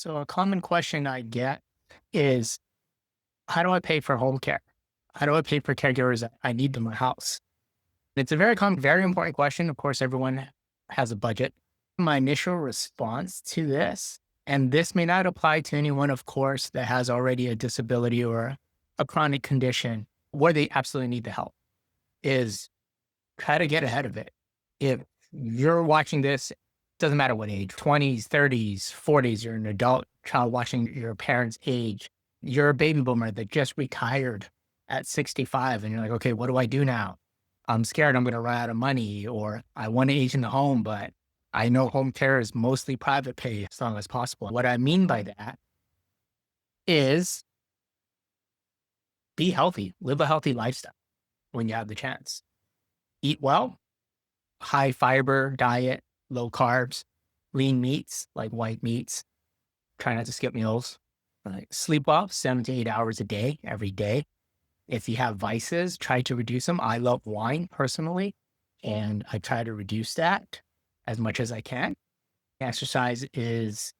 So a common question I get is, how do I pay for home care? How do I pay for caregivers that I need in my house? It's a very common, very important question. Of course, everyone has a budget. My initial response to this, and this may not apply to anyone, of course, that has already a disability or a chronic condition where they absolutely need the help, is try to get ahead of it. If you're watching this, doesn't matter what age, 20s, 30s, 40s, you're an adult child watching your parents age, you're a baby boomer that just retired at 65 and you're like, okay, what do I do now? I'm scared I'm going to run out of money, or I want to age in the home, but I know home care is mostly private pay as long as possible. What I mean by that is be healthy, live a healthy lifestyle when you have the chance. Eat well, high fiber diet, low carbs, lean meats like white meats. Try not to skip meals. Sleep well, 7 to 8 hours a day, every day. If you have vices, try to reduce them. I love wine personally, and I try to reduce that as much as I can. Exercise is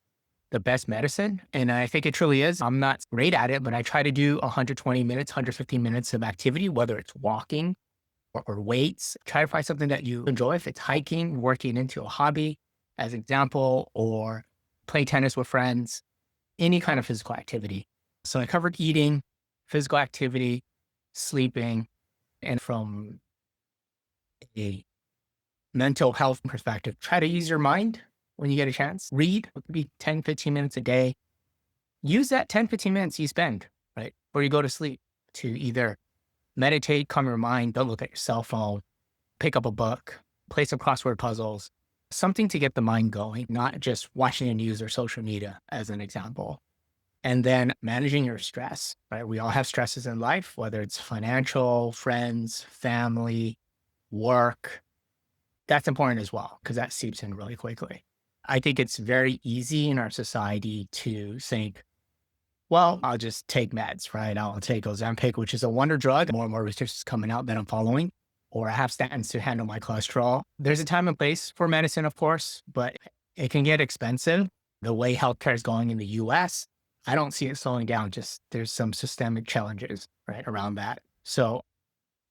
the best medicine, and I think it truly is. I'm not great at it, but I try to do 120 minutes, 115 minutes of activity, whether it's walking or weights. Try to find something that you enjoy. If it's hiking, working into a hobby, as an example, or play tennis with friends, any kind of physical activity. So I covered eating, physical activity, sleeping, and from a mental health perspective, try to use your mind when you get a chance. Read, it could be 10, 15 minutes a day. Use that 10, 15 minutes you spend, right, before you go to sleep to either meditate, calm your mind, don't look at your cell phone, pick up a book, play some crossword puzzles, something to get the mind going, not just watching the news or social media, as an example. And then managing your stress, right? We all have stresses in life, whether it's financial, friends, family, work. That's important as well, because that seeps in really quickly. I think it's very easy in our society to think, well, I'll just take meds, right? I'll take Ozempic, which is a wonder drug. More and more research is coming out that I'm following, or I have statins to handle my cholesterol. There's a time and place for medicine, of course, but it can get expensive. The way healthcare is going in the US, I don't see it slowing down. Just there's some systemic challenges, right, around that. So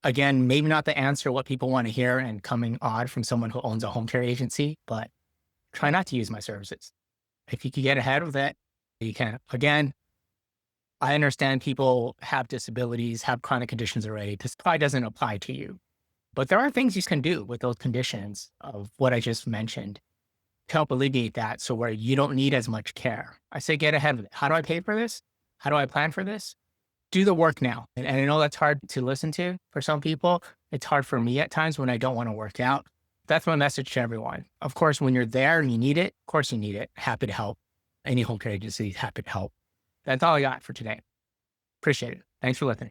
again, maybe not the answer what people want to hear and coming odd from someone who owns a home care agency, but try not to use my services. If you can get ahead of that, you can. Again, I understand people have disabilities, have chronic conditions already. This probably doesn't apply to you, but there are things you can do with those conditions of what I just mentioned to help alleviate that. So where you don't need as much care. I say, get ahead of it. How do I pay for this? How do I plan for this? Do the work now. And I know that's hard to listen to for some people. It's hard for me at times when I don't want to work out. That's my message to everyone. Of course, when you're there and you need it, of course you need it. Happy to help. Any home care agency, happy to help. That's all I got for today. Appreciate it. Thanks for listening.